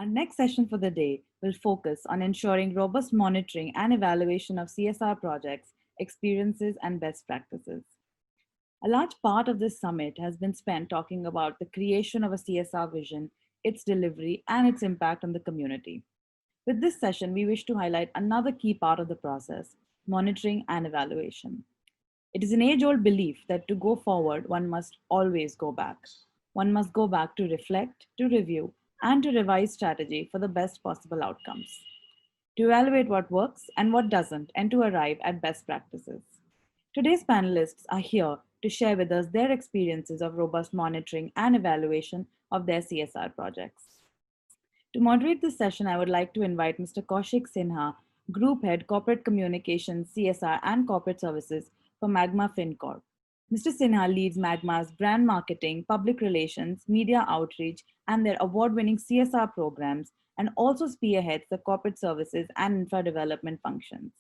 Our next session for the day will focus on ensuring robust monitoring and evaluation of CSR projects, experiences, and best practices. A large part of this summit has been spent talking about the creation of a CSR vision, its delivery, and its impact on the community. With this session, we wish to highlight another key part of the process, monitoring and evaluation. It is an age old belief that to go forward, one must always go back. One must go back to reflect, to review, and to revise strategy for the best possible outcomes, to evaluate what works and what doesn't, and to arrive at best practices. Today's panelists are here to share with us their experiences of robust monitoring and evaluation of their CSR projects. To moderate this session, I would like to invite Mr. Kaushik Sinha, Group Head, Corporate Communications, CSR, and Corporate Services for Magma FinCorp. Mr. Sinha leads Magma's brand marketing, public relations, media outreach, and their award-winning CSR programs, and also spearheads the corporate services and infra development functions.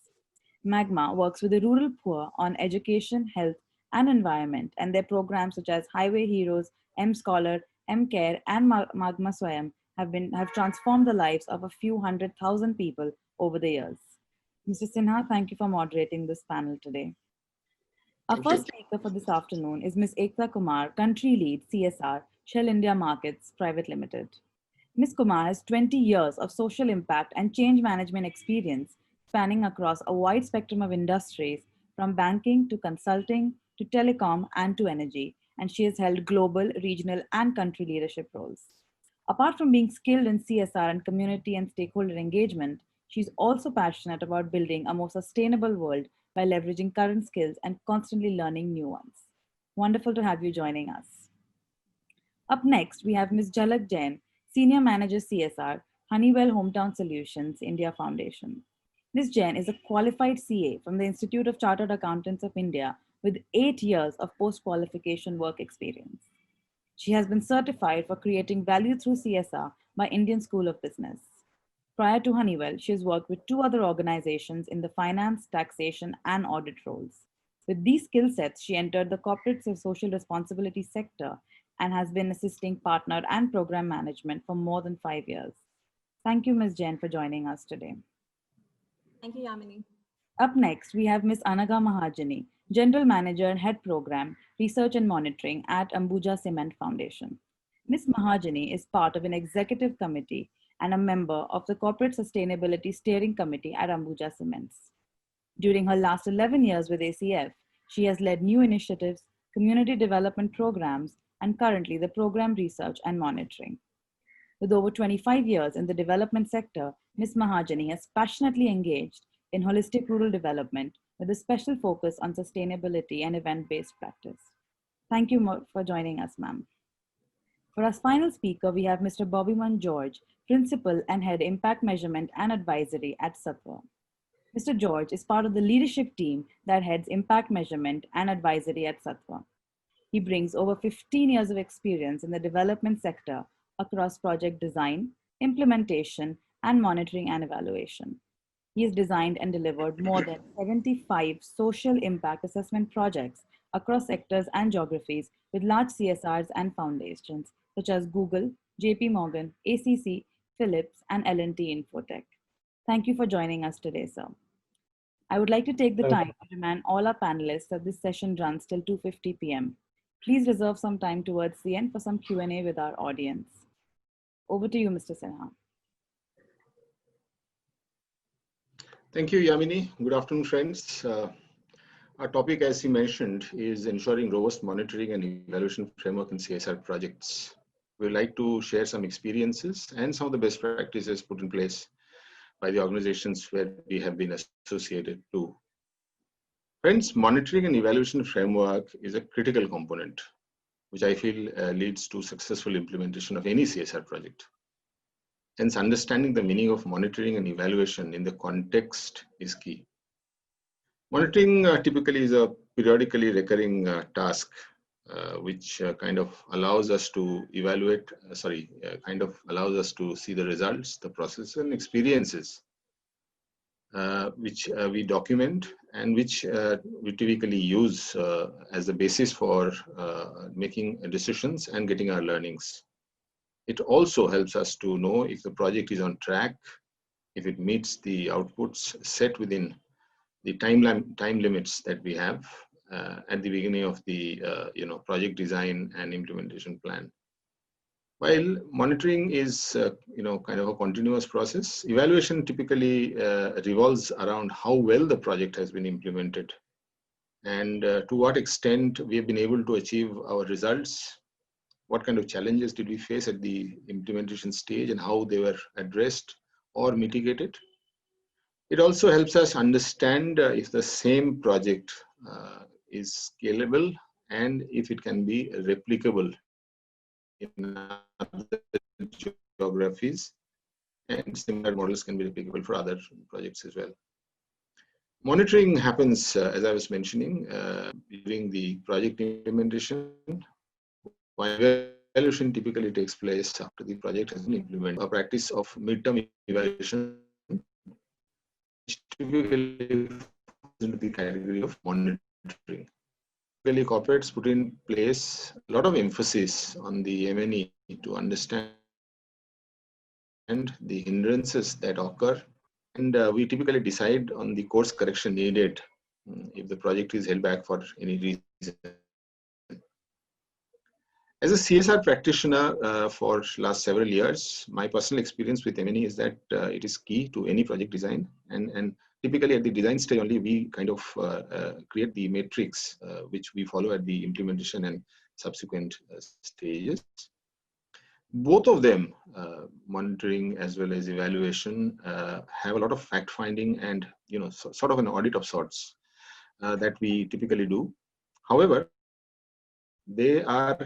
Magma works with the rural poor on education, health, and environment, and their programs such as Highway Heroes, MScholar, MCare, and Magma Swayam have transformed the lives of a few 100,000 people over the years. Mr. Sinha, thank you for moderating this panel today. Our first speaker for this afternoon is Ms. Ekta Kumar, Country Lead, CSR, Shell India Markets Private Limited. Ms. Kumar has 20 years of social impact and change management experience spanning across a wide spectrum of industries, from banking to consulting to telecom and to energy, and she has held global, regional, and country leadership roles. Apart from being skilled in CSR and community and stakeholder engagement, she's also passionate about building a more sustainable world by leveraging current skills and constantly learning new ones. Wonderful to have you joining us. Up next, we have Ms. Jhalak Jain, Senior Manager CSR, Honeywell Hometown Solutions, India Foundation. Ms. Jain is a qualified CA from the Institute of Chartered Accountants of India with 8 years of post-qualification work experience. She has been certified for creating value through CSR by Indian School of Business. Prior to Honeywell, she has worked with 2 other organizations in the finance, taxation, and audit roles. With these skill sets, she entered the corporate social responsibility sector and has been assisting partner and program management for more than 5 years. Thank you, Ms. Jain, for joining us today. Thank you, Yamini. Up next, we have Ms. Anagha Mahajani, General Manager and Head Program, Research and Monitoring at Ambuja Cement Foundation. Ms. Mahajani is part of an executive committee and a member of the Corporate Sustainability Steering Committee at Ambuja Cements. During her last 11 years with ACF, she has led new initiatives, community development programs, and currently the program research and monitoring. With over 25 years in the development sector, Ms. Mahajani has passionately engaged in holistic rural development with a special focus on sustainability and event-based practice. Thank you for joining us, ma'am. For our final speaker, we have Mr. Bobbyman George, Principal and Head Impact Measurement and Advisory at Sattva. Mr. George is part of the leadership team that heads Impact Measurement and Advisory at Sattva. He brings over 15 years of experience in the development sector across project design, implementation, and monitoring and evaluation. He has designed and delivered more than 75 social impact assessment projects across sectors and geographies with large CSRs and foundations such as Google, JP Morgan, ACC, Philips, and L&T Infotech. Thank you for joining us today, sir. I would like to take the time to remind all our panelists that this session runs till 2:50 p.m. Please reserve some time towards the end for some Q&A with our audience. Over to you, Mr. Sinha. Thank you, Yamini. Good afternoon, friends. Our topic, as you mentioned, is ensuring robust monitoring and evaluation framework in CSR projects. We'd like to share some experiences and some of the best practices put in place by the organizations where we have been associated to. Friends, monitoring and evaluation framework is a critical component, which I feel leads to successful implementation of any CSR project. Hence, understanding the meaning of monitoring and evaluation in the context is key. Monitoring typically is a periodically recurring task, which kind of allows us to evaluate, allows us to see the results, the process and experiences, which we document and which we typically use as the basis for making decisions and getting our learnings. It also helps us to know if the project is on track, if it meets the outputs set within the time limits that we have at the beginning of the project design and implementation plan. While monitoring is kind of a continuous process, evaluation typically revolves around how well the project has been implemented and to what extent we have been able to achieve our results. What kind of challenges did we face at the implementation stage and how they were addressed or mitigated? It also helps us understand if the same project is scalable and if it can be replicable in other geographies, and similar models can be replicable for other projects as well. Monitoring happens, as I was mentioning, during the project implementation, while evaluation typically takes place after the project has been implemented. A practice of midterm evaluation, which typically falls into the category of monitoring. Typically, corporates put in place a lot of emphasis on the M&E to understand the hindrances that occur, and we typically decide on the course correction needed if the project is held back for any reason. As a CSR practitioner for last several years, my personal experience with M&E is that it is key to any project design, and typically at the design stage only we kind of create the matrix which we follow at the implementation and subsequent stages. Both of them, monitoring as well as evaluation, have a lot of fact finding and sort of an audit of sorts that we typically do. However, they are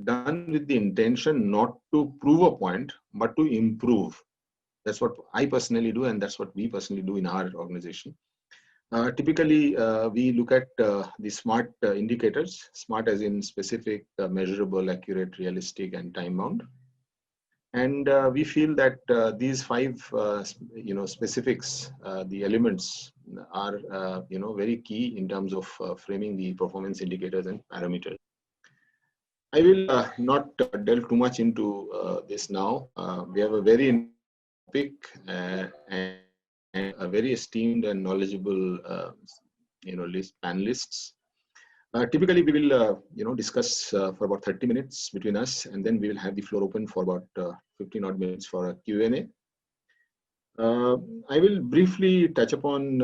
done with the intention not to prove a point, but to improve. That's what I personally do, and that's what we personally do in our organization. Typically, we look at the SMART indicators, SMART as in specific, measurable, accurate, realistic, and time-bound. And we feel that these five, specifics, the elements are, very key in terms of framing the performance indicators and parameters. I will not delve too much into this now. We have a very topic and a very esteemed and knowledgeable, panelists. Typically, we will, discuss for about 30 minutes between us, and then we will have the floor open for about 15 odd minutes for a Q&A. I will briefly touch upon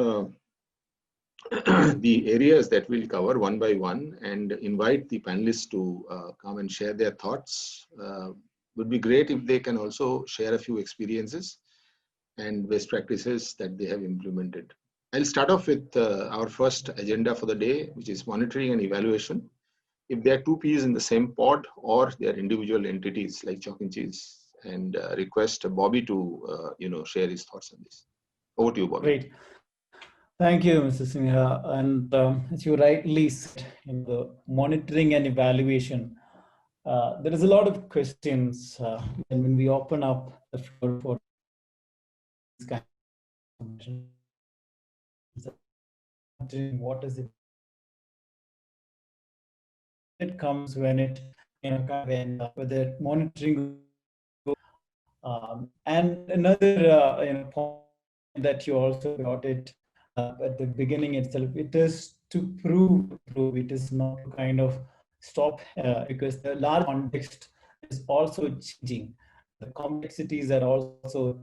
the areas that we'll cover one by one and invite the panelists to come and share their thoughts. Would be great if they can also share a few experiences and best practices that they have implemented. I'll start off with our first agenda for the day, which is monitoring and evaluation. If there are two peas in the same pod or they are individual entities like chalk and cheese, and request Bobby to share his thoughts on this. Over to you, Bobby. Great. Thank you, Mr. Sinha. And as you rightly said, in the monitoring and evaluation, there is a lot of questions and when we open up the floor for this kind of information, what is it? It comes when it, whether monitoring. And another point that you also got it at the beginning itself, it is to prove. It is not to kind of stop because the large context is also changing. The complexities are also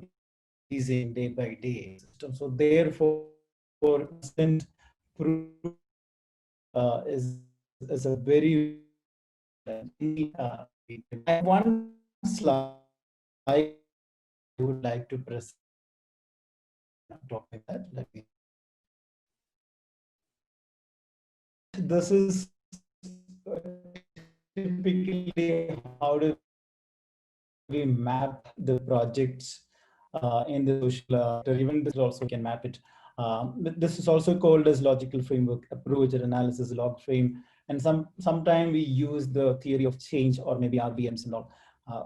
increasing day by day. So therefore, constant proof is a very one slide I would like to present. Let me. This is typically how do we map the projects in the social, even this also can map it. This is also called as logical framework approach or analysis log frame. And sometimes we use the theory of change or maybe RBMs and all.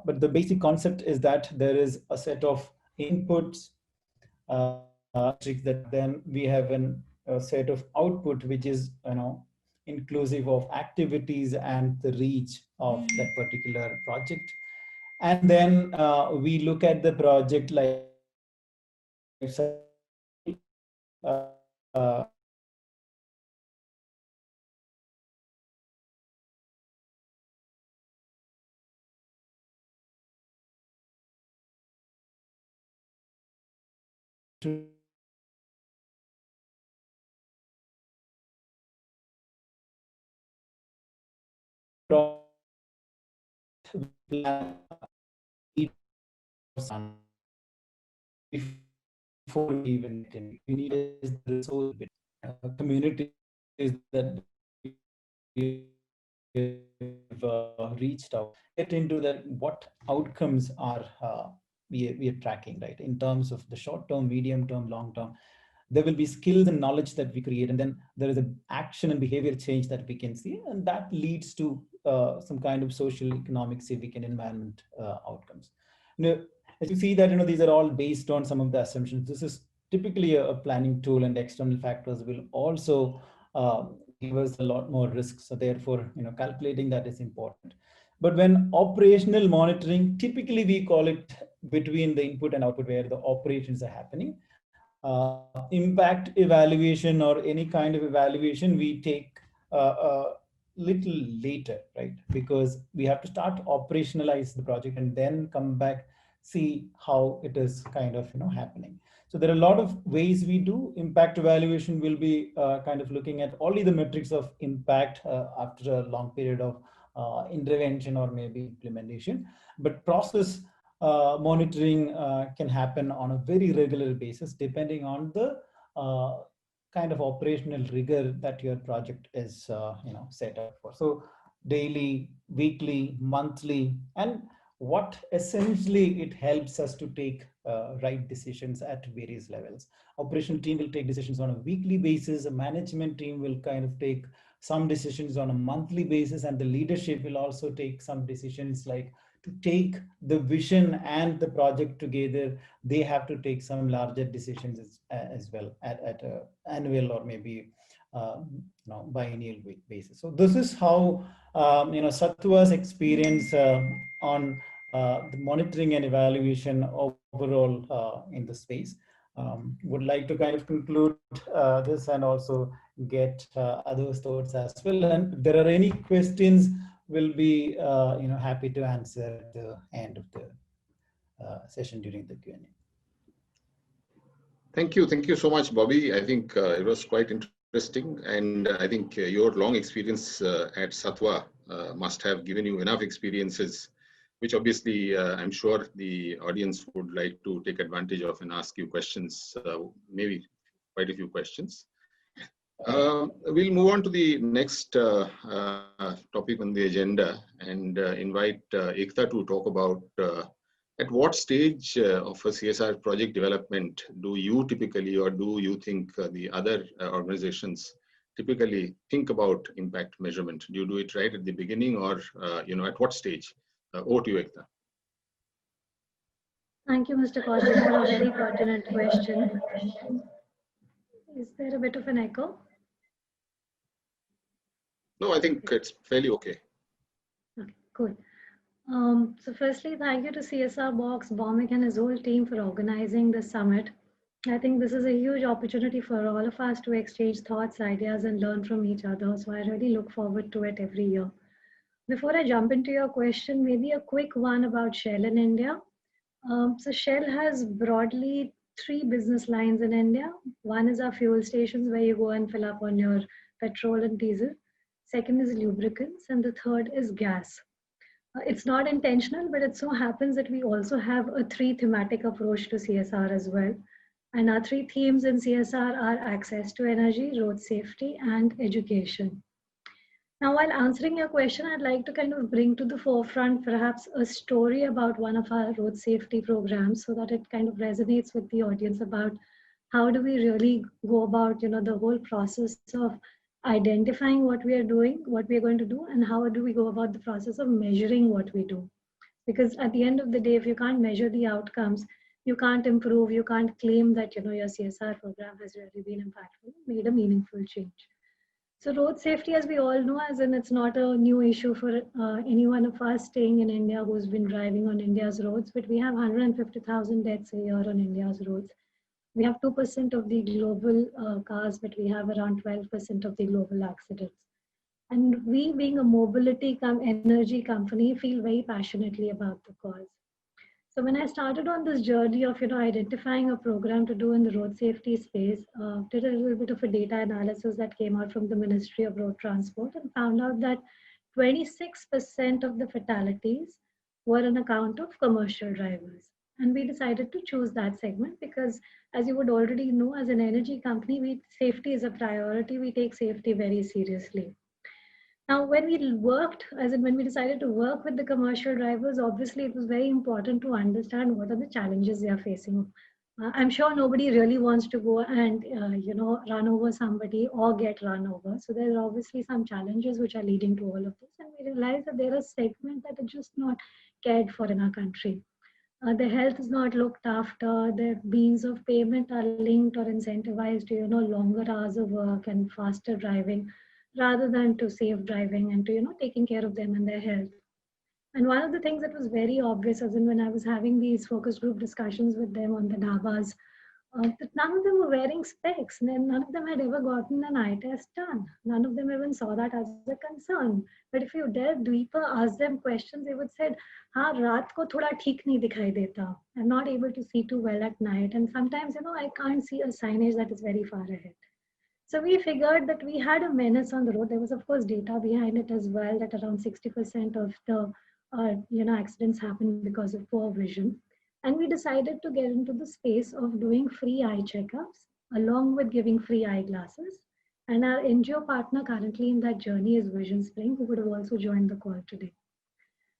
But the basic concept is that there is a set of inputs that then we have a set of output, which is inclusive of activities and the reach of that particular project. And then we look at the project life to plan before we even get in. We need is the resource communities that we've reached out, get into that what outcomes are we are tracking, right? In terms of the short term, medium term, long term. There will be skills and knowledge that we create, and then there is an action and behavior change that we can see, and that leads to some kind of social, economic, civic, and environment outcomes. As you see that, these are all based on some of the assumptions. This is typically a planning tool, and external factors will also give us a lot more risks. So therefore, calculating that is important. But when operational monitoring, typically we call it between the input and output where the operations are happening. Impact evaluation or any kind of evaluation we take little later, right? Because we have to start operationalize the project and then come back, see how it is kind of happening. So there are a lot of ways we do. Impact evaluation will be kind of looking at only the metrics of impact after a long period of intervention or maybe implementation. But process monitoring can happen on a very regular basis depending on the kind of operational rigor that your project is set up for. So daily, weekly, monthly, and what essentially it helps us to take right decisions at various levels. Operational team will take decisions on a weekly basis. A management team will kind of take some decisions on a monthly basis, and the leadership will also take some decisions like to take the vision and the project together. They have to take some larger decisions as well at a annual or maybe biennial basis. So this is how Satwa's experience on the monitoring and evaluation overall in the space. Would like to kind of conclude this and also get others' thoughts as well. And if there are any questions, we'll be happy to answer at the end of the session during the Q&A. Thank you so much, Bobby. I think it was quite interesting, and I think your long experience at Satwa must have given you enough experiences, which obviously I'm sure the audience would like to take advantage of and ask you questions, maybe quite a few questions. We'll move on to the next topic on the agenda and invite Ekta to talk about at what stage of a CSR project development do you typically, or do you think the other organizations typically think about impact measurement? Do you do it right at the beginning, or at what stage? Over to you, Ekta. Thank you, Mr. Kaushik, for a very pertinent question. Is there a bit of an echo? No, I think it's fairly okay. Okay, cool. So firstly, thank you to CSR Box, Bhomik and his whole team for organizing this summit. I think this is a huge opportunity for all of us to exchange thoughts, ideas, and learn from each other. So I really look forward to it every year. Before I jump into your question, maybe a quick one about Shell in India. So Shell has broadly 3 business lines in India. One is our fuel stations where you go and fill up on your petrol and diesel. Second is lubricants, and the third is gas. It's not intentional, but it so happens that we also have a 3 thematic approach to CSR as well. And our 3 themes in CSR are access to energy, road safety, and education. Now, while answering your question, I'd like to kind of bring to the forefront perhaps a story about one of our road safety programs so that it kind of resonates with the audience about how do we really go about, the whole process of identifying what we are doing, what we are going to do, and how do we go about the process of measuring what we do. Because at the end of the day, if you can't measure the outcomes, you can't improve, you can't claim that your CSR program has really been impactful, made a meaningful change. So road safety, as we all know, as in it's not a new issue for any one of us staying in India who's been driving on India's roads, but we have 150,000 deaths a year on India's roads. We have 2% of the global cars, but we have around 12% of the global accidents. And we, being a mobility energy company, feel very passionately about the cause. So when I started on this journey of identifying a program to do in the road safety space, did a little bit of a data analysis that came out from the Ministry of Road Transport and found out that 26% of the fatalities were on account of commercial drivers. And we decided to choose that segment because, as you would already know, as an energy company, safety is a priority. We take safety very seriously. Now, when we worked, as in when we decided to work with the commercial drivers, obviously it was very important to understand what are the challenges they are facing. I'm sure nobody really wants to go and run over somebody or get run over. So there are obviously some challenges which are leading to all of this, and we realize that there are segments that are just not cared for in our country. The health is not looked after. The means of payment are linked or incentivized to longer hours of work and faster driving, rather than to safe driving and to taking care of them and their health. And one of the things that was very obvious, as in when I was having these focus group discussions with them on the dhabas, that none of them were wearing specs, and none of them had ever gotten an eye test done. None of them even saw that as a concern. But if you dare deeper ask them questions, they would say, "Ha, raat ko thoda theek nahi dikhai deta. I'm not able to see too well at night, and sometimes I can't see a signage that is very far ahead." So we figured that we had a menace on the road. There was, of course, data behind it as well, that around 60% of the accidents happen because of poor vision. And we decided to get into the space of doing free eye checkups along with giving free eyeglasses. And our NGO partner currently in that journey is Vision Spring, who would have also joined the call today.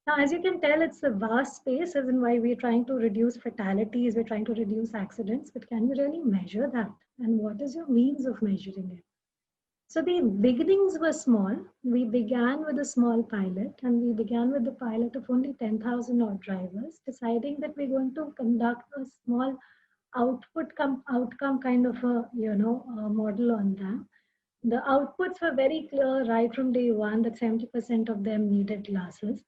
Now, as you can tell, it's a vast space, as in why we're trying to reduce fatalities, we're trying to reduce accidents, but can we really measure that? And what is your means of measuring it? So the beginnings were small. We began with a small pilot, and we began with the pilot of only 10,000 odd drivers, deciding that we're going to conduct a small outcome kind of a model on them. The outputs were very clear right from day one that 70% of them needed glasses.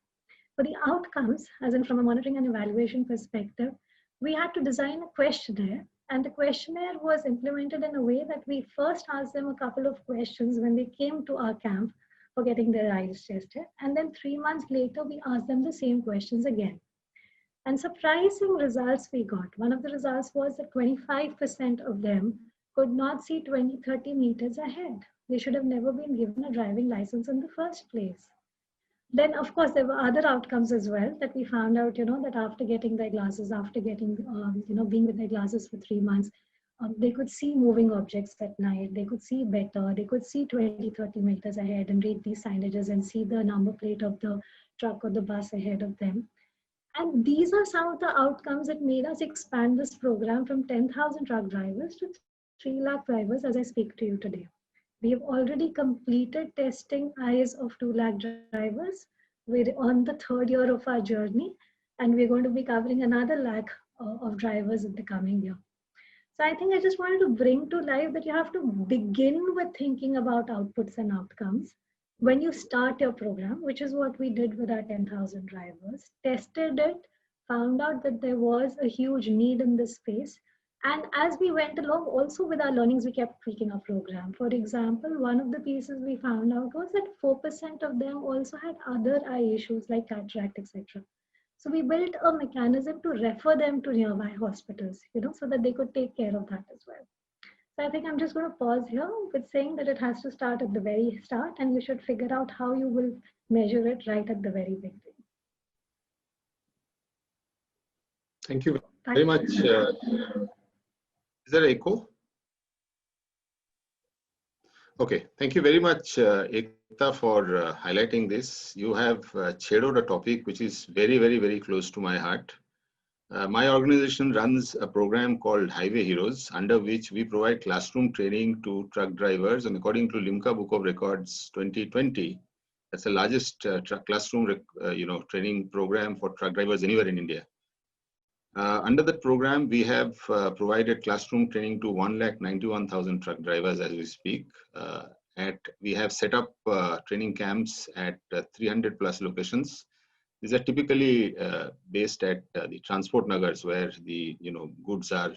For the outcomes, as in from a monitoring and evaluation perspective, we had to design a questionnaire, and the questionnaire was implemented in a way that we first asked them a couple of questions when they came to our camp for getting their eyes tested, and then 3 months later we asked them the same questions again. And surprising results we got. One of the results was that 25% of them could not see 20-30 meters ahead. They should have never been given a driving license in the first place. Then, of course, there were other outcomes as well that we found out, that after getting their glasses, after getting, being with their glasses for 3 months, they could see moving objects at night. They could see better. They could see 20-30 meters ahead and read these signages and see the number plate of the truck or the bus ahead of them. And these are some of the outcomes that made us expand this program from 10,000 truck drivers to 3 lakh drivers as I speak to you today. We have already completed testing eyes of 2 lakh drivers. We're on the 3rd year of our journey, and we're going to be covering another lakh of drivers in the coming year. So I think I just wanted to bring to life that you have to begin with thinking about outputs and outcomes when you start your program, which is what we did with our 10,000 drivers, tested it, found out that there was a huge need in this space. And as we went along, also with our learnings, we kept tweaking our program. For example, one of the pieces we found out was that 4% of them also had other eye issues like cataract, etc. So we built a mechanism to refer them to nearby hospitals, so that they could take care of that as well. So I think I'm just going to pause here with saying that it has to start at the very start, and you should figure out how you will measure it right at the very beginning. Thank you very much. Is there an echo? Okay, thank you very much, Ekta, for highlighting this. You have shadowed a topic which is very, very, very close to my heart. My organization runs a program called Highway Heroes, under which we provide classroom training to truck drivers. And according to Limca Book of Records 2020, that's the largest classroom training program for truck drivers anywhere in India. Under that program, we have provided classroom training to 191,000 truck drivers as we speak. we have set up training camps at 300 plus locations. These are typically based at the transport nagars where the goods are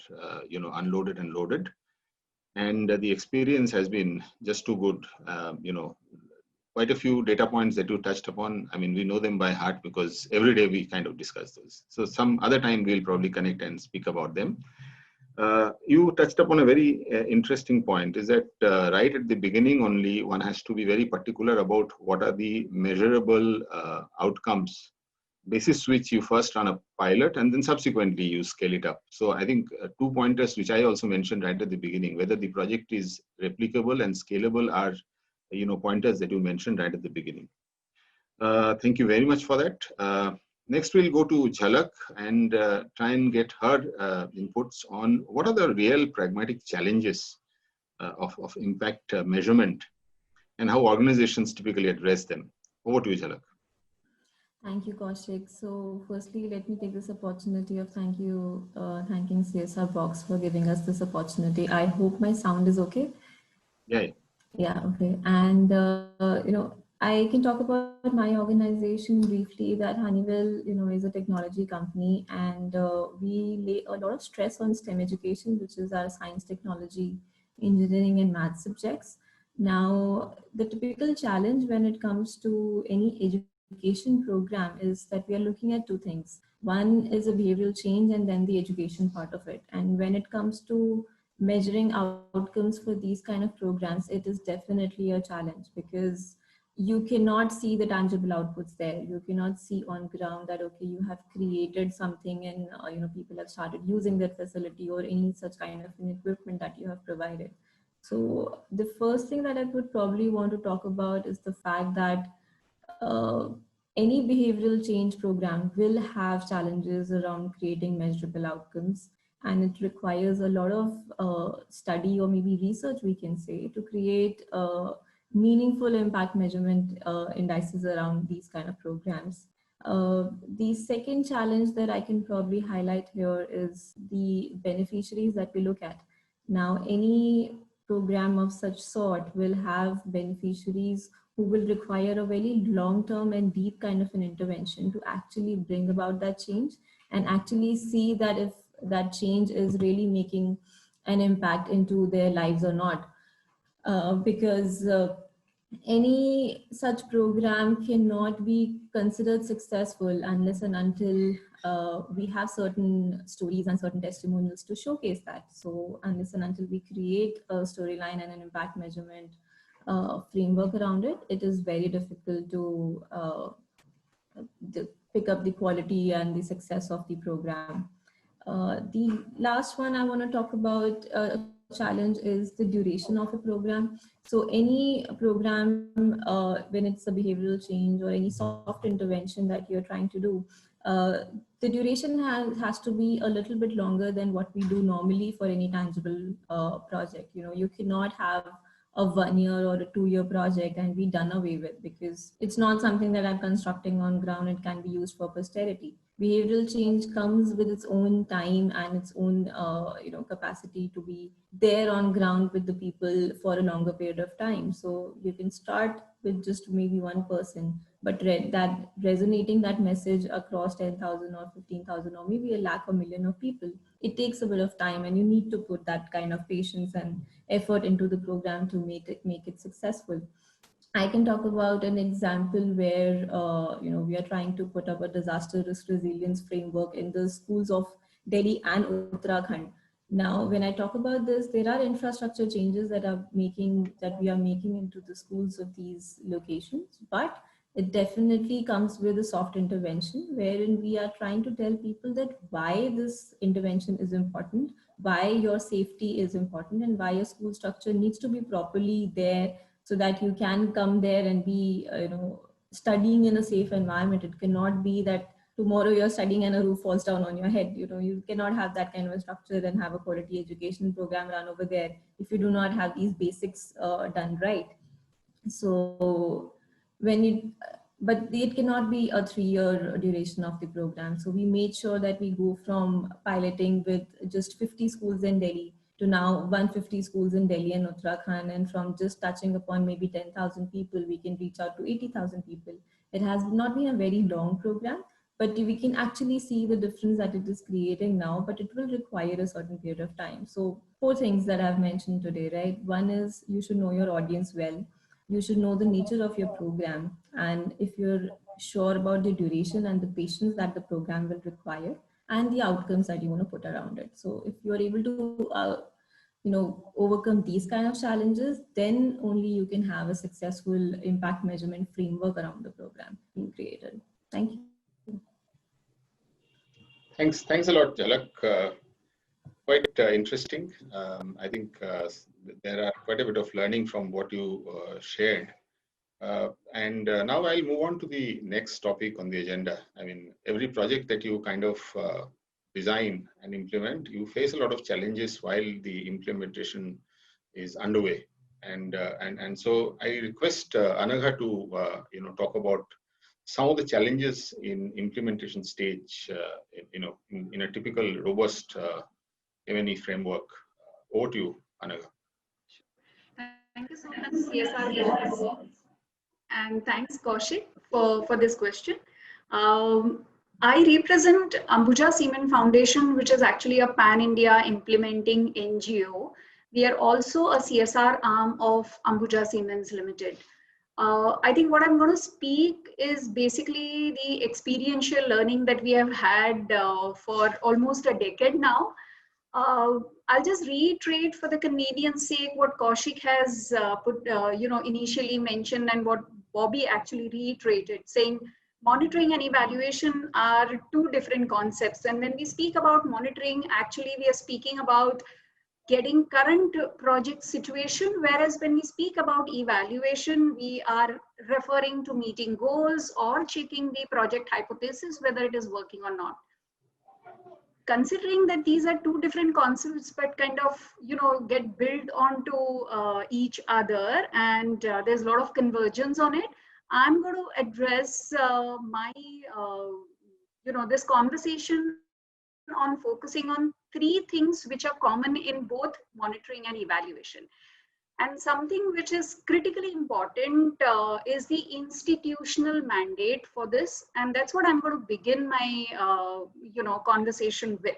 unloaded and loaded, and the experience has been just too good. Quite a few data points that you touched upon. I mean, we know them by heart because every day we kind of discuss those. So some other time we'll probably connect and speak about them. You touched upon a very interesting point, is that right at the beginning only, one has to be very particular about what are the measurable outcomes, basis which you first run a pilot and then subsequently you scale it up. So I think 2 pointers which I also mentioned right at the beginning, whether the project is replicable and scalable are pointers that you mentioned right at the beginning. Thank you very much for that. Next, we'll go to Jhalak and try and get her inputs on what are the real pragmatic challenges of impact measurement and how organizations typically address them. Over to you, Jhalak. Thank you, Kaushik. So firstly, let me take this opportunity of thanking CSR Box for giving us this opportunity. I hope my sound is okay. Yeah. Yeah, okay. And, I can talk about my organization briefly, that Honeywell, is a technology company, and we lay a lot of stress on STEM education, which is our science, technology, engineering, and math subjects. Now, the typical challenge when it comes to any education program is that we are looking at two things. One is a behavioral change and then the education part of it. And when it comes to measuring outcomes for these kind of programs, it is definitely a challenge because you cannot see the tangible outputs there. You cannot see on ground that, okay, you have created something and people have started using that facility or any such kind of an equipment that you have provided. So the first thing that I would probably want to talk about is the fact that any behavioral change program will have challenges around creating measurable outcomes, and it requires a lot of study or maybe research, we can say, to create meaningful impact measurement indices around these kind of programs. The second challenge that I can probably highlight here is the beneficiaries that we look at. Now, any program of such sort will have beneficiaries who will require a very long-term and deep kind of an intervention to actually bring about that change and actually see that if that change is really making an impact into their lives or not. Because any such program cannot be considered successful unless and until we have certain stories and certain testimonials to showcase that. So unless and until we create a storyline and an impact measurement framework around it, it is very difficult to pick up the quality and the success of the program. The last one I want to talk about challenge is the duration of a program. So any program, when it's a behavioral change or any soft intervention that you're trying to do, the duration has to be a little bit longer than what we do normally for any tangible project. You cannot have a 1 year or a 2 year project and be done away with, because it's not something that I'm constructing on ground. It can be used for posterity. Behavioral change comes with its own time and its own capacity to be there on ground with the people for a longer period of time. So you can start with just maybe one person, but that resonating that message across 10,000 or 15,000 or maybe a lakh or million of people, it takes a bit of time, and you need to put that kind of patience and effort into the program to make it successful. I can talk about an example where we are trying to put up a disaster risk resilience framework in the schools of Delhi and Uttarakhand. Now, when I talk about this, there are infrastructure changes that we are making into the schools of these locations, but it definitely comes with a soft intervention wherein we are trying to tell people that why this intervention is important, why your safety is important, and why your school structure needs to be properly there so that you can come there and be studying in a safe environment. It cannot be that tomorrow you're studying and a roof falls down on your head. You cannot have that kind of a structure and have a quality education program run over there if you do not have these basics done right. So but it cannot be a 3-year duration of the program. So we made sure that we go from piloting with just 50 schools in Delhi to now 150 schools in Delhi and Uttarakhand, and from just touching upon maybe 10,000 people, we can reach out to 80,000 people. It has not been a very long program, but we can actually see the difference that it is creating now, but it will require a certain period of time. So 4 things that I've mentioned today, right? One is you should know your audience well. You should know the nature of your program. And if you're sure about the duration and the patience that the program will require and the outcomes that you want to put around it. So if you're able to, overcome these kind of challenges, then only you can have a successful impact measurement framework around the program being created. Thank you. Thanks a lot, Jalak. Quite interesting. I think there are quite a bit of learning from what you shared. And now I'll move on to the next topic on the agenda. I mean, every project that you kind of design and implement, you face a lot of challenges while the implementation is underway. And so I request Anagha to talk about some of the challenges in implementation stage, in a typical robust M&E framework. Over to you, Anagha. Thank you so much, CSR. And thanks, Kaushik, for this question. I represent Ambuja Semen Foundation, which is actually a pan-India implementing NGO. We are also a CSR arm of Ambuja Siemens Limited. I think what I'm going to speak is basically the experiential learning that we have had for almost a decade now. I'll just reiterate for the convenience sake what Kaushik has initially mentioned and what Bobby actually reiterated, saying monitoring and evaluation are 2 different concepts. And when we speak about monitoring, actually we are speaking about getting current project situation, whereas when we speak about evaluation, we are referring to meeting goals or checking the project hypothesis, whether it is working or not. Considering that these are 2 different concepts, but kind of, get built onto each other, and there's a lot of convergence on it, I'm going to address this conversation on focusing on 3 things which are common in both monitoring and evaluation. And something which is critically important is the institutional mandate for this. And that's what I'm going to begin my, conversation with.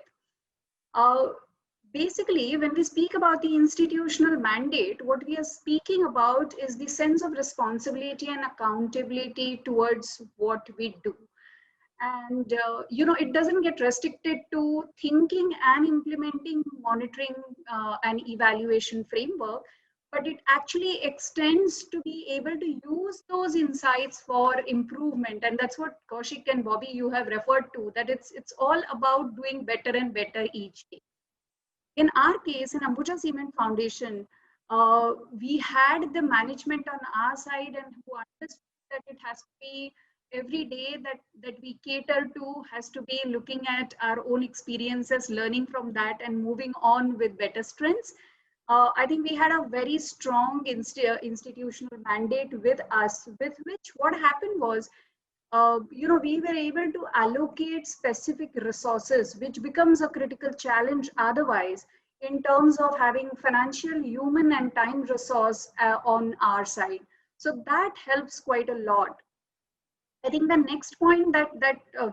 Basically, when we speak about the institutional mandate, what we are speaking about is the sense of responsibility and accountability towards what we do. And, it doesn't get restricted to thinking and implementing monitoring and evaluation framework, but it actually extends to be able to use those insights for improvement. And that's what Kaushik and Bobby, you have referred to, that it's all about doing better and better each day. In our case, in Ambuja Cement Foundation, we had the management on our side and who understood that it has to be every day that we cater to has to be looking at our own experiences, learning from that and moving on with better strengths. I think we had a very strong institutional mandate with us, with which what happened was, we were able to allocate specific resources, which becomes a critical challenge otherwise in terms of having financial, human and time resource on our side. So that helps quite a lot. I think the next point that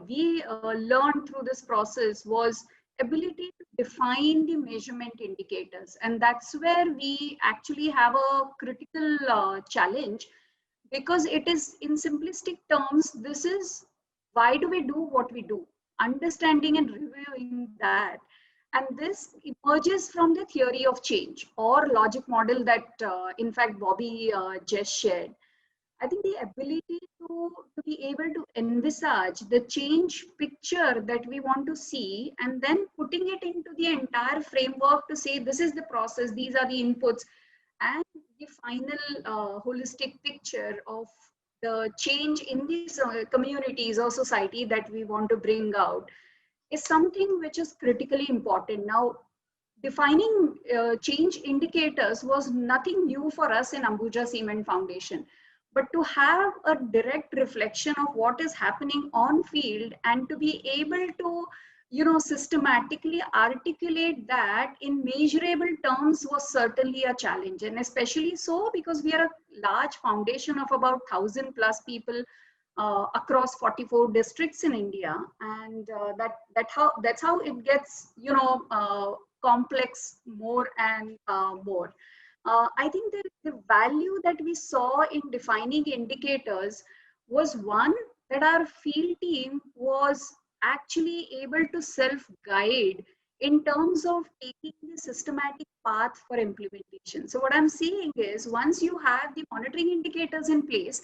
we learned through this process was ability to define the measurement indicators. And that's where we actually have a critical challenge, because it is, in simplistic terms, this is why do we do what we do, understanding and reviewing that. And this emerges from the theory of change or logic model that in fact Bobby just shared. I think the ability to be able to envisage the change picture that we want to see and then putting it into the entire framework to say this is the process, these are the inputs, and the final holistic picture of the change in these communities or society that we want to bring out is something which is critically important. Now, defining change indicators was nothing new for us in Ambuja Cement Foundation. But to have a direct reflection of what is happening on field and to be able to systematically articulate that in measurable terms was certainly a challenge, and especially so because we are a large foundation of about 1,000 plus people across 44 districts in India, and that's how it gets complex more and more. I think that the value that we saw in defining indicators was one, that our field team was actually able to self-guide in terms of taking the systematic path for implementation. So what I'm seeing is, once you have the monitoring indicators in place,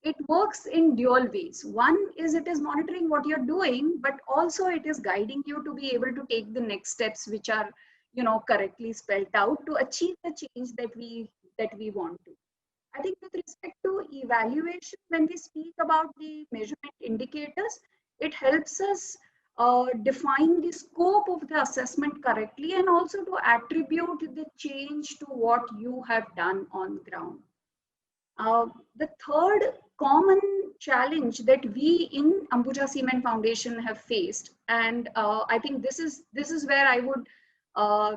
it works in dual ways. One is it is monitoring what you're doing, but also it is guiding you to be able to take the next steps, which are correctly spelled out to achieve the change that we want to. I think with respect to evaluation, when we speak about the measurement indicators, it helps us define the scope of the assessment correctly, and also to attribute the change to what you have done on ground. The third common challenge that we in Ambuja Cement Foundation have faced, and I think this is where I would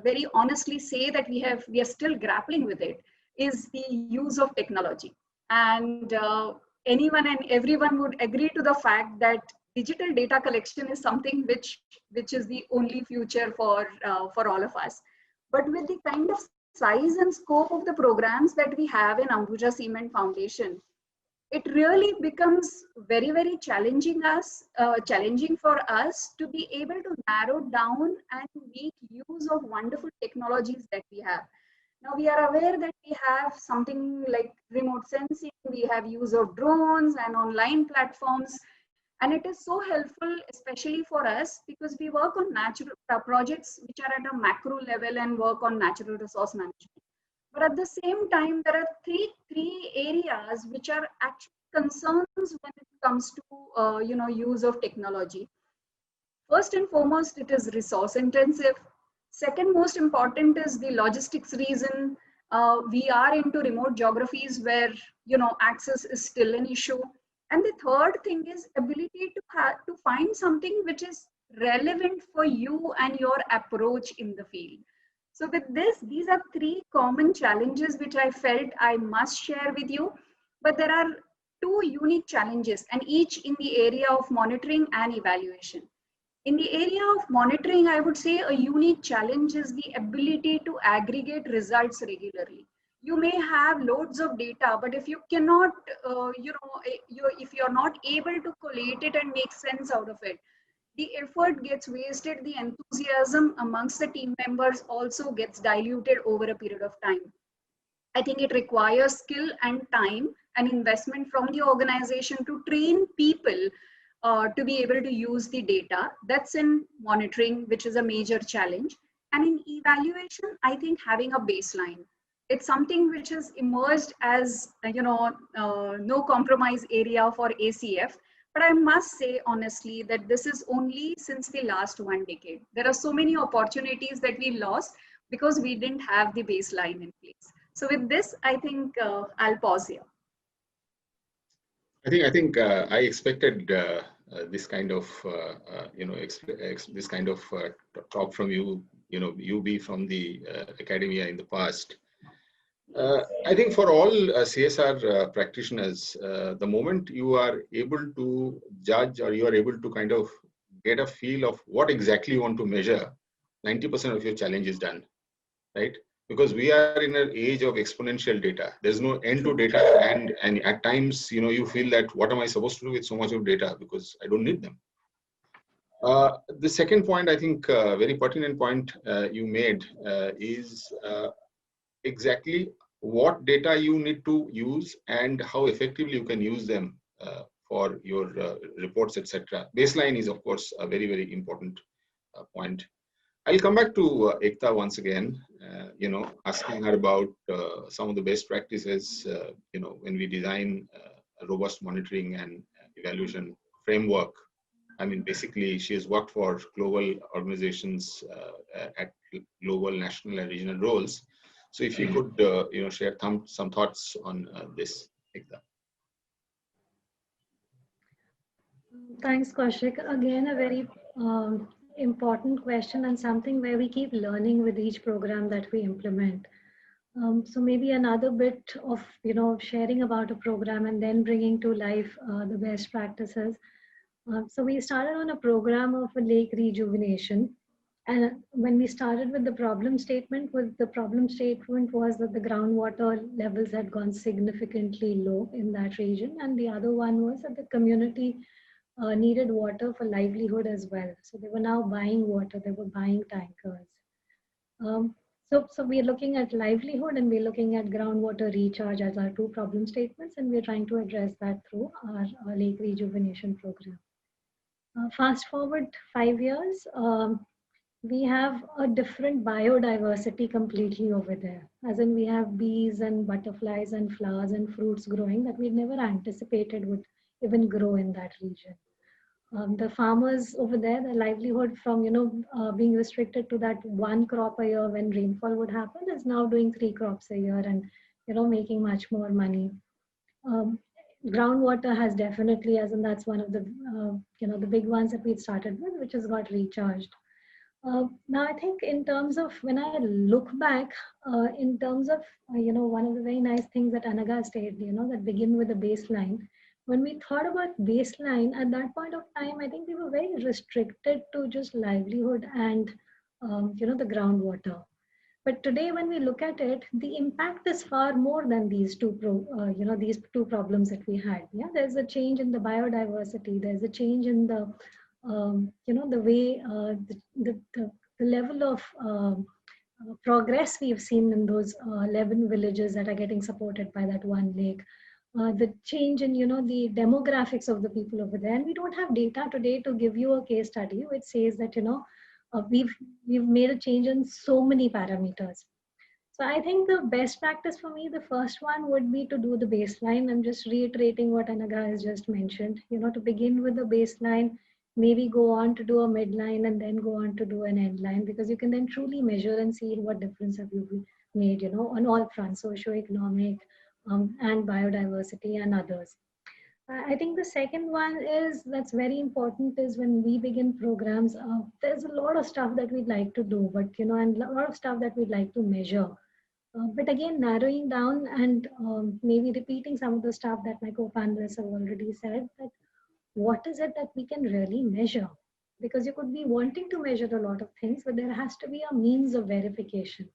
very honestly say that we are still grappling with it, is the use of technology. And anyone and everyone would agree to the fact that digital data collection is something which is the only future for all of us. But with the kind of size and scope of the programs that we have in Ambuja Cement Foundation, it really becomes very, very challenging for us to be able to narrow down and make use of wonderful technologies that we have. Now, we are aware that we have something like remote sensing, we have use of drones and online platforms, and it is so helpful, especially for us, because we work on natural projects which are at a macro level and work on natural resource management. But at the same time, there are three areas which are actually concerns when it comes to use of technology. First and foremost, it is resource intensive. Second most important is the logistics reason. We are into remote geographies where access is still an issue. And the third thing is ability to find something which is relevant for you and your approach in the field. So with this, these are three common challenges which I felt I must share with you. But there are two unique challenges, and each in the area of monitoring and evaluation. In the area of monitoring, I would say a unique challenge is the ability to aggregate results regularly. You may have loads of data, but if you cannot, if you're not able to collate it and make sense out of it, the effort gets wasted, the enthusiasm amongst the team members also gets diluted over a period of time. I think it requires skill and time and investment from the organization to train people to be able to use the data. That's in monitoring, which is a major challenge. And in evaluation, I think having a baseline. It's something which has emerged as, no compromise area for ACF. But I must say honestly that this is only since the last 1 decade. There are so many opportunities that we lost because we didn't have the baseline in place. So with this, I think I'll pause here. I think I expected this kind of this kind of talk from you. You be from the academia in the past. I think for all CSR practitioners, the moment you are able to judge, or you are able to kind of get a feel of what exactly you want to measure, 90% of your challenge is done, right? Because we are in an age of exponential data. There's no end to data, and at times, you feel that what am I supposed to do with so much of data, because I don't need them. The second point, I think, very pertinent point you made is exactly what data you need to use and how effectively you can use them for your reports, etc. Baseline is, of course, a very, very important point. I'll come back to Ekta once again, asking her about some of the best practices, when we design a robust monitoring and evaluation framework. I mean, basically, she has worked for global organizations at global, national, and regional roles. So if you could, share some thoughts on this, Ekta. Thanks, Kaushik. Again, a very important question and something where we keep learning with each program that we implement. So maybe another bit of sharing about a program and then bringing to life the best practices. So we started on a program of a lake rejuvenation, and when we started with the problem statement, was that the groundwater levels had gone significantly low in that region, and the other one was that the community needed water for livelihood as well. So they were now buying water, they were buying tankers. So we're looking at livelihood and we're looking at groundwater recharge as our two problem statements, and we're trying to address that through our lake rejuvenation program. Fast forward 5 years, we have a different biodiversity completely over there. As in, we have bees and butterflies and flowers and fruits growing that we'd never anticipated would even grow in that region. The farmers over there, their livelihood from being restricted to that one crop a year when rainfall would happen is now doing 3 crops a year and making much more money. Um, Groundwater has definitely, as in that's one of the the big ones that we started with, which has got recharged. Now I think in terms of when I look back, in terms of one of the very nice things that Anagha stated, that begin with a baseline. When we thought about baseline at that point of time, I think we were very restricted to just livelihood and the groundwater. But today, when we look at it, the impact is far more than these these two problems that we had. Yeah, there's a change in the biodiversity. There's a change in the, the way the level of progress we've seen in those 11 villages that are getting supported by that one lake. The change in the demographics of the people over there, and we don't have data today to give you a case study which says that we've made a change in so many parameters. So I think the best practice for me, the first one would be to do the baseline. I'm just reiterating what Anagha has just mentioned. To begin with the baseline, maybe go on to do a midline and then go on to do an end line, because you can then truly measure and see what difference have you made, on all fronts, socio-economic and biodiversity and others. I think the second one is that's very important is when we begin programs, there's a lot of stuff that we'd like to do, but and a lot of stuff that we'd like to measure. But again, narrowing down and maybe repeating some of the stuff that my co-panelists have already said, that what is it that we can really measure? Because you could be wanting to measure a lot of things, but there has to be a means of verification.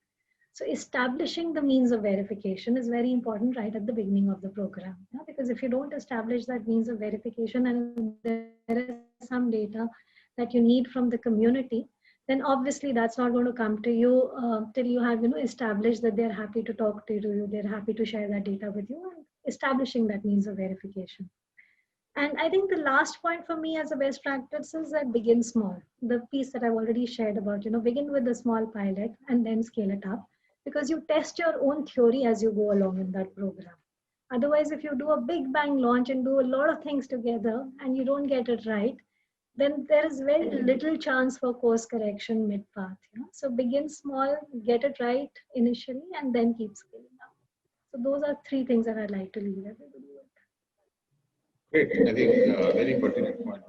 So establishing the means of verification is very important right at the beginning of the program. Yeah? Because if you don't establish that means of verification and there is some data that you need from the community, then obviously that's not going to come to you till you have established that they're happy to talk to you, they're happy to share that data with you, and establishing that means of verification. And I think the last point for me as a best practice is that begin small. The piece that I've already shared about, begin with a small pilot and then scale it up, because you test your own theory as you go along in that program. Otherwise, if you do a big bang launch and do a lot of things together and you don't get it right, then there is very little chance for course correction mid-path. So begin small, get it right initially, and then keep scaling up. So those are 3 things that I'd like to leave everybody with. Great. I think very pertinent point.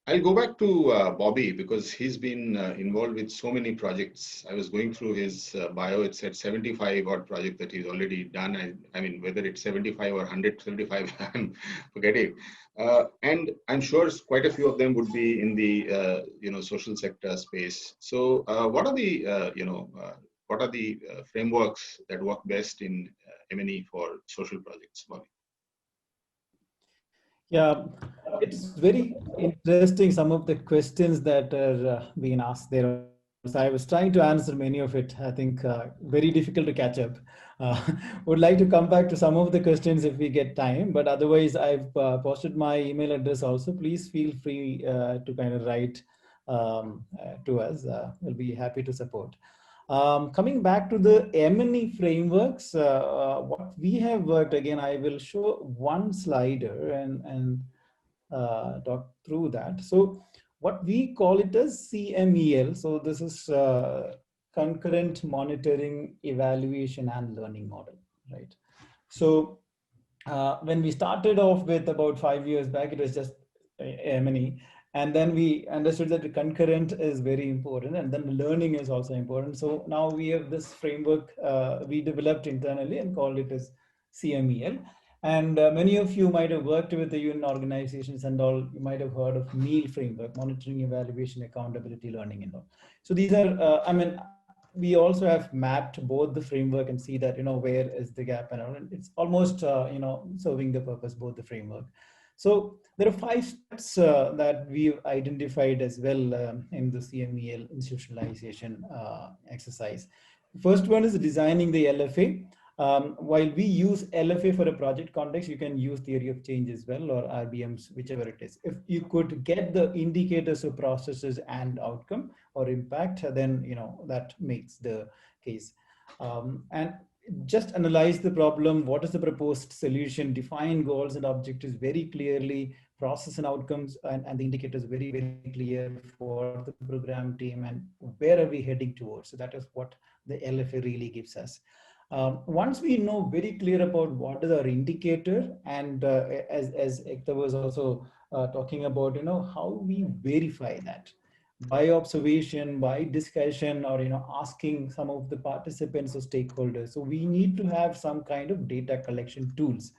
I'll go back to Bobby because he's been involved with so many projects. I was going through his bio. It said 75 odd projects that he's already done. I mean, whether it's 75 or 175, I'm forgetting. And I'm sure quite a few of them would be in the social sector space. So, what are the frameworks that work best in M&E for social projects, Bobby? Yeah, it's very interesting, some of the questions that are being asked there. So I was trying to answer many of it. I think very difficult to catch up. Would like to come back to some of the questions if we get time, but otherwise I've posted my email address also. Please feel free to kind of write to us. We'll be happy to support. Coming back to the M&E frameworks, what we have worked, again, I will show one slider and talk through that. So what we call it as CMEL. So this is concurrent monitoring, evaluation, and learning model, right? So when we started off with about 5 years back, it was just M&E. And then we understood that the concurrent is very important, and then the learning is also important. So now we have this framework we developed internally and called it as CMEL. And many of you might have worked with the UN organizations and all. You might have heard of MEAL framework: monitoring, evaluation, accountability, learning, and all. So these are, we also have mapped both the framework and see that, where is the gap and all. And it's almost, serving the purpose, both the framework. So there are 5 steps that we've identified as well in the CMEL institutionalization exercise. First one is designing the LFA. While we use LFA for a project context, you can use theory of change as well, or RBMs, whichever it is. If you could get the indicators of processes and outcome or impact, then that makes the case. And just analyze the problem. What is the proposed solution? Define goals and objectives very clearly. Process and outcomes and the indicators very, very clear for the program team, and where are we heading towards. So that is what the LFA really gives us. Once we know very clear about what is our indicator, and as Ekta was also talking about, how we verify that by observation, by discussion, or asking some of the participants or stakeholders. So we need to have some kind of data collection tools,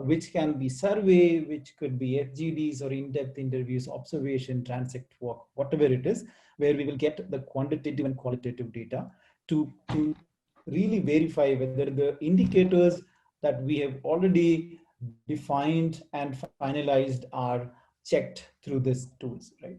which can be survey, which could be FGDs or in-depth interviews, observation, transect walk, whatever it is, where we will get the quantitative and qualitative data to really verify whether the indicators that we have already defined and finalized are checked through these tools, right?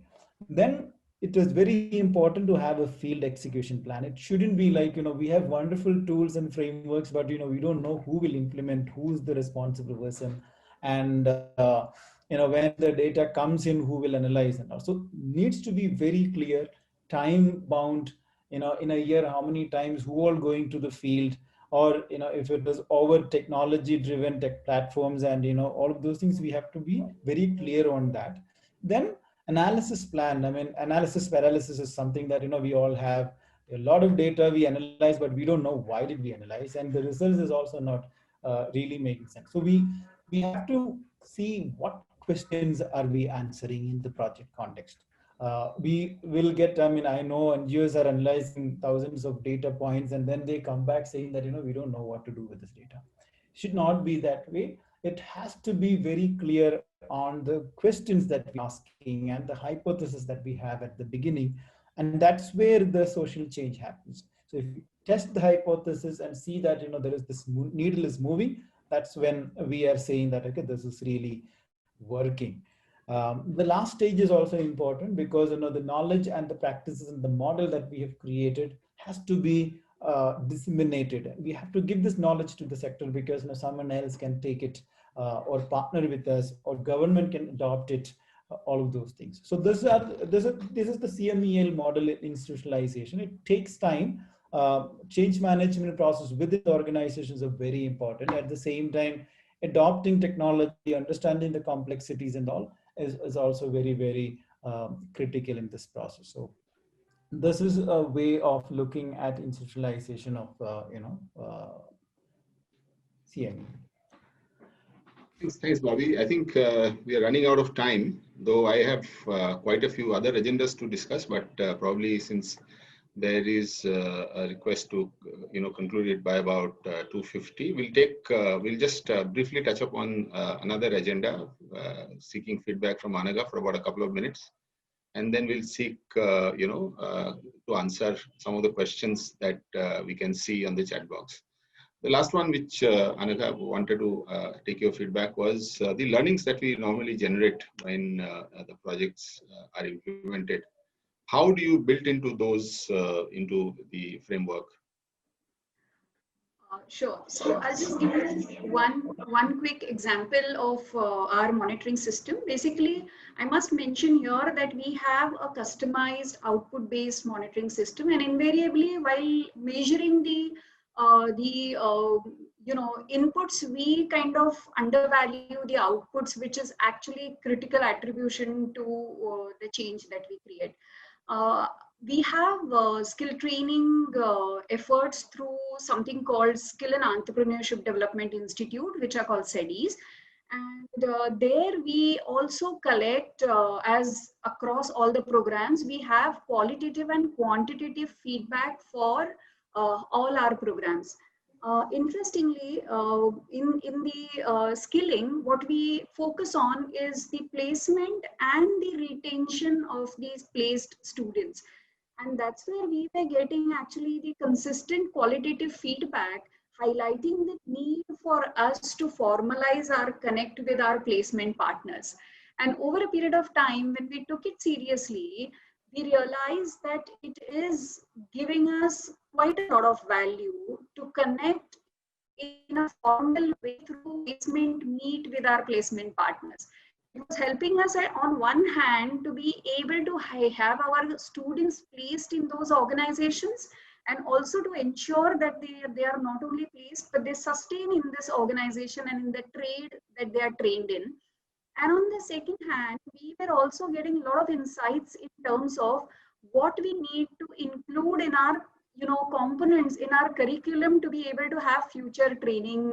Then it is very important to have a field execution plan. It shouldn't be like, we have wonderful tools and frameworks, but, we don't know who will implement, who's the responsible person. And, when the data comes in, who will analyze and all. So needs to be very clear, time bound, in a year, how many times, who all going to the field, or, if it is over technology driven tech platforms and, all of those things, we have to be very clear on that. Then analysis plan. Analysis paralysis is something that, we all have a lot of data we analyze, but we don't know why did we analyze, and the results is also not really making sense. So we have to see what questions are we answering in the project context. We will get, I know NGOs are analyzing thousands of data points, and then they come back saying that, we don't know what to do with this data. Should not be that way. It has to be very clear on the questions that we're asking and the hypothesis that we have at the beginning. And that's where the social change happens. So if you test the hypothesis and see that, there is this needle is moving, that's when we are saying that, okay, this is really working. The last stage is also important, because, the knowledge and the practices and the model that we have created has to be disseminated. We have to give this knowledge to the sector, because someone else can take it or partner with us, or government can adopt it, all of those things. So this is the CMEL model institutionalization. It takes time. Change management process within the organizations are very important. At the same time, adopting technology, understanding the complexities and all is also very, very critical in this process. So this is a way of looking at institutionalization of CME. Thanks, Bobby. I think we are running out of time, though I have quite a few other agendas to discuss, but probably since there is a request to conclude it by about 2:50, we'll just briefly touch upon another agenda, seeking feedback from Anagha for about a couple of minutes, and then we'll seek to answer some of the questions that we can see on the chat box. The last one, which Anagha wanted to take your feedback, was the learnings that we normally generate when the projects are implemented. How do you build into those into the framework? Sure. So I'll just give you one quick example of our monitoring system. Basically, I must mention here that we have a customized output-based monitoring system, and invariably, while measuring the inputs, we kind of undervalue the outputs, which is actually critical attribution to the change that we create. We have skill training efforts through something called Skill and Entrepreneurship Development Institute, which are called SEDIs. And there we also collect, as across all the programs, we have qualitative and quantitative feedback for all our programs. Interestingly, in the skilling, what we focus on is the placement and the retention of these placed students. And that's where we were getting actually the consistent qualitative feedback highlighting the need for us to formalize our connect with our placement partners. And over a period of time, when we took it seriously, we realized that it is giving us quite a lot of value to connect in a formal way through placement meet with our placement partners. It was helping us on one hand to be able to have our students placed in those organizations, and also to ensure that they are not only placed but they sustain in this organization and in the trade that they are trained in. And on the second hand, we were also getting a lot of insights in terms of what we need to include in our components in our curriculum to be able to have future training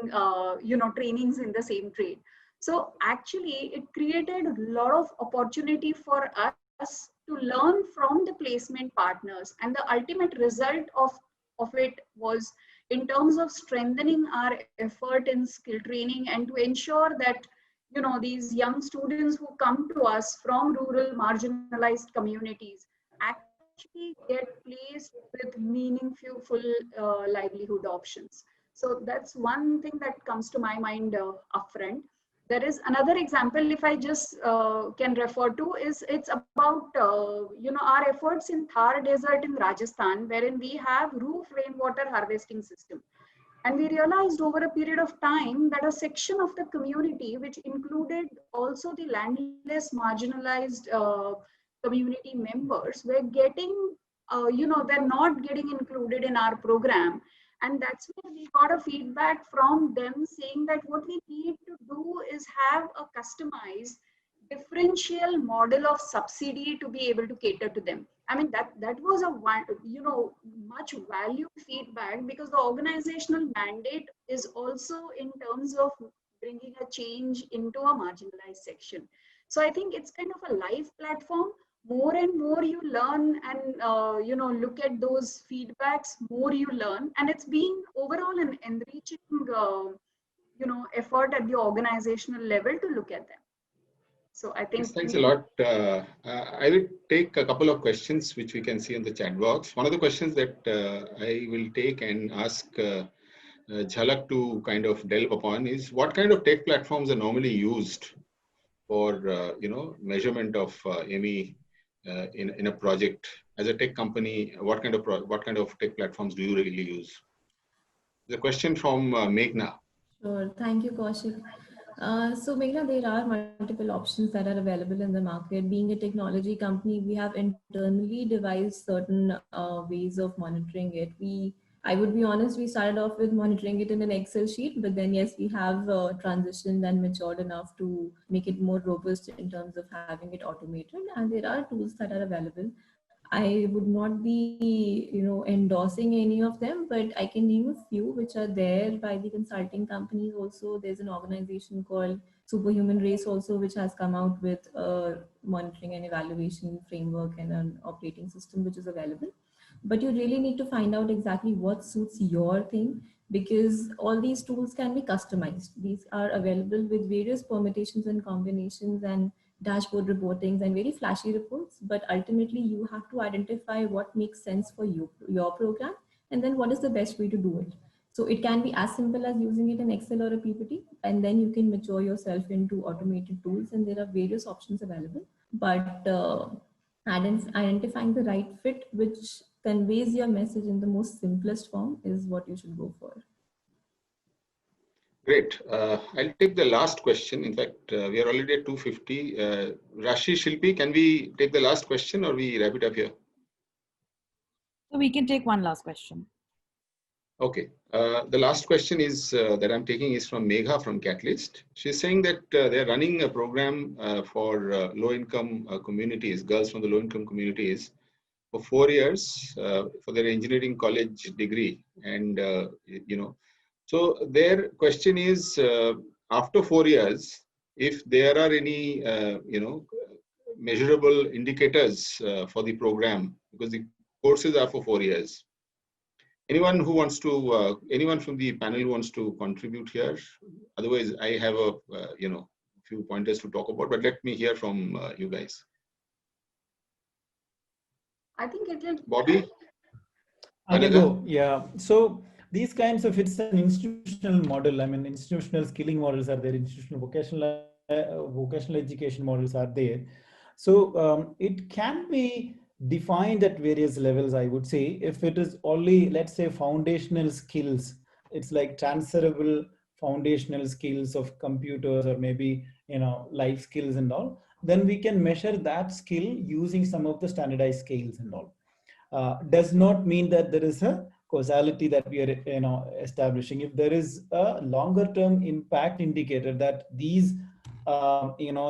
trainings in the same trade. So actually it created a lot of opportunity for us to learn from the placement partners, and the ultimate result of it was in terms of strengthening our effort in skill training, and to ensure that these young students who come to us from rural marginalized communities actually get placed with meaningful livelihood options. So that's one thing that comes to my mind upfront. There is another example, if I just can refer to, is it's about our efforts in Thar Desert in Rajasthan, wherein we have roof rainwater harvesting system. And we realized over a period of time that a section of the community, which included also the landless, marginalized community members, were getting, they're not getting included in our program. And that's where we got a feedback from them saying that what we need to do is have a customized differential model of subsidy to be able to cater to them. I mean, that was a much valued feedback, because the organizational mandate is also in terms of bringing a change into a marginalized section. So I think it's kind of a live platform. More and more you learn and look at those feedbacks, more you learn, and it's been overall an enriching effort at the organizational level to look at them. So I think. Yes, thanks a lot. I will take a couple of questions which we can see on the chat box. One of the questions that I will take and ask Jhalak to kind of delve upon is, what kind of tech platforms are normally used for measurement of ME in a project? As a tech company, what kind of tech platforms do you really use? The question from Meghna. Sure. Thank you, Kaushik. So, Meghna, there are multiple options that are available in the market. Being a technology company, we have internally devised certain ways of monitoring it. I would be honest, we started off with monitoring it in an Excel sheet, but then yes, we have transitioned and matured enough to make it more robust in terms of having it automated. And there are tools that are available. I would not be, endorsing any of them, but I can name a few which are there by the consulting companies. Also, there's an organization called Superhuman Race also, which has come out with a monitoring and evaluation framework and an operating system which is available. But you really need to find out exactly what suits your thing, because all these tools can be customized. These are available with various permutations and combinations and dashboard reportings and very flashy reports, but ultimately you have to identify what makes sense for you, your program, and then what is the best way to do it. So it can be as simple as using it in Excel or a PPT, and then you can mature yourself into automated tools, and there are various options available. But identifying the right fit which conveys your message in the most simplest form is what you should go for. Great. I'll take the last question. In fact, we are already at 2:50. Rashi, Shilpi, can we take the last question or we wrap it up here? So we can take one last question. Okay. The last question is that I'm taking is from Megha from Catalyst. She's saying that they're running a program for low-income communities, girls from the low-income communities, for 4 years for their engineering college degree. And, so their question is, after 4 years, if there are any, measurable indicators for the program, because the courses are for 4 years. Anyone who wants to, anyone from the panel who wants to contribute here? Otherwise, I have a, few pointers to talk about, but let me hear from you guys. I think it will. Bobby? I can Anagha? go, yeah. So these kinds of, it's an institutional model. I mean, institutional skilling models are there, institutional vocational education models are there. So it can be defined at various levels, I would say. If it is only, let's say, foundational skills, it's like transferable foundational skills of computers or maybe, life skills and all, then we can measure that skill using some of the standardized scales and all. Does not mean that there is a causality that we are establishing. If there is a longer term impact indicator that these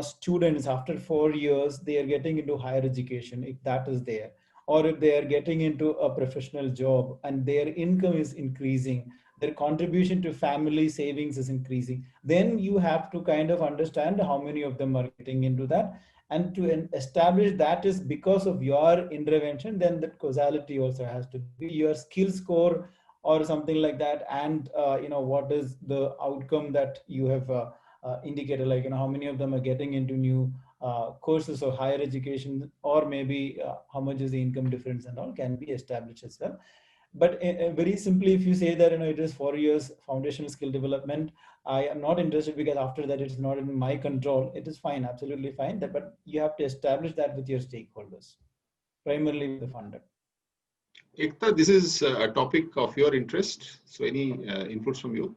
students after 4 years they are getting into higher education, if that is there, or if they are getting into a professional job and their income is increasing, their contribution to family savings is increasing, then you have to kind of understand how many of them are getting into that. And to establish that is because of your intervention, then that causality also has to be your skill score or something like that. And what is the outcome that you have indicated, like how many of them are getting into new courses or higher education, or maybe how much is the income difference and all can be established as well. But very simply, if you say that it is 4 years foundational skill development, I am not interested, because after that it's not in my control. It is fine, absolutely fine, but you have to establish that with your stakeholders, primarily with the funder. Ekta, this is a topic of your interest. So any inputs from you?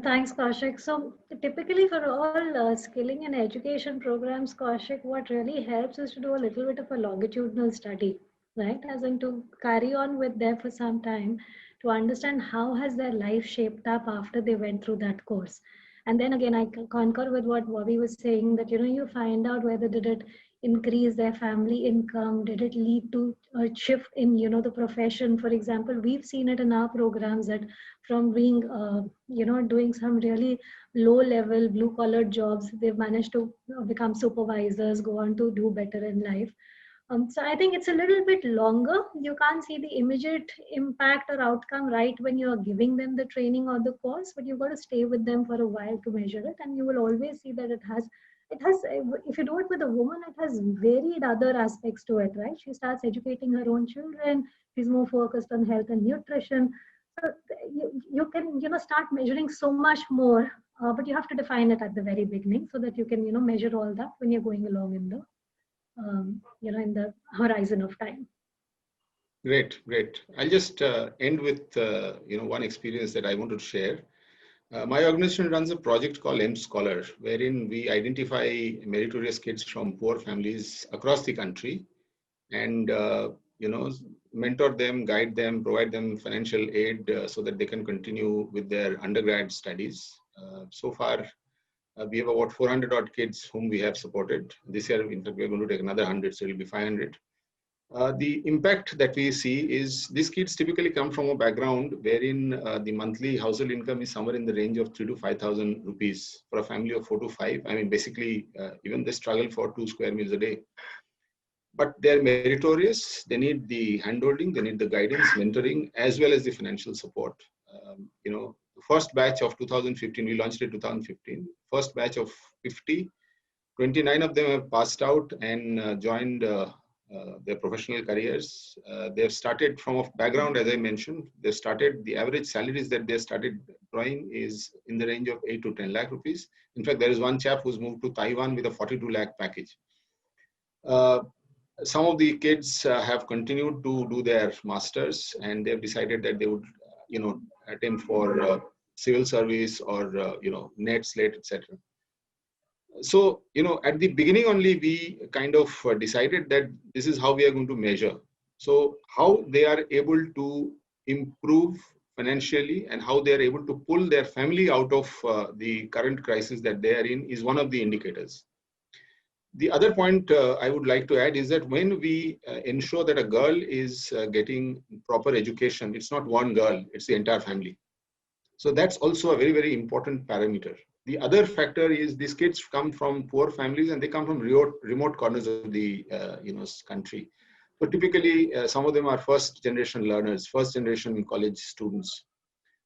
Thanks, Kaushik. So typically for all skilling and education programs, Kaushik, what really helps is to do a little bit of a longitudinal study, right? As in to carry on with them for some time to understand how has their life shaped up after they went through that course. And then again, I concur with what Bobby was saying that, you find out whether did it increase their family income, did it lead to a shift in, the profession. For example, we've seen it in our programs that from being, doing some really low level blue collar jobs, they've managed to become supervisors, go on to do better in life. So I think it's a little bit longer. You can't see the immediate impact or outcome right when you're giving them the training or the course, but you've got to stay with them for a while to measure it. And you will always see that it has, if you do it with a woman, it has varied other aspects to it, right? She starts educating her own children. She's more focused on health and nutrition. So you can, start measuring so much more, but you have to define it at the very beginning so that you can, measure all that when you're going along in the, in the horizon of time. Great, great. I'll just end with, one experience that I want to share. My organization runs a project called MScholar, wherein we identify meritorious kids from poor families across the country and, mentor them, guide them, provide them financial aid so that they can continue with their undergrad studies. So far, we have about 400 odd kids whom we have supported. This year, in fact, we're going to take another 100, so it'll be 500. The impact that we see is these kids typically come from a background wherein the monthly household income is somewhere in the range of 3,000 to 5,000 rupees for a family of 4 to 5. I mean, basically, even they struggle for 2 square meals a day. But they're meritorious. They need the handholding, they need the guidance, mentoring, as well as the financial support. The first batch of 2015, we launched it 2015. First batch of 50, 29 of them have passed out and joined their professional careers. They've started from a background, as I mentioned. They started, the average salaries that they started drawing is in the range of 8 to 10 lakh rupees. In fact, there is one chap who's moved to Taiwan with a 42 lakh package. Some of the kids have continued to do their masters, and they've decided that they would, attempt for civil service or, NET, SLATE, etc. So, at the beginning only, we kind of decided that this is how we are going to measure. So how they are able to improve financially and how they are able to pull their family out of the current crisis that they are in is one of the indicators. The other point I would like to add is that when we ensure that a girl is getting proper education, it's not one girl, it's the entire family. So that's also a very, very important parameter. The other factor is these kids come from poor families and they come from remote corners of the country. So typically, some of them are first generation learners, first generation college students.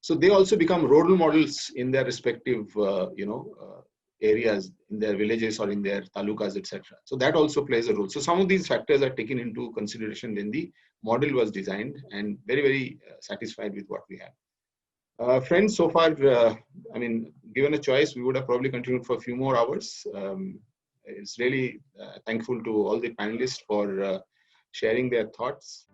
So they also become role models in their respective, areas, in their villages or in their talukas, etc. So that also plays a role. So some of these factors are taken into consideration when the model was designed, and very, very satisfied with what we have. Friends, so far, given a choice, we would have probably continued for a few more hours. It's really thankful to all the panelists for sharing their thoughts.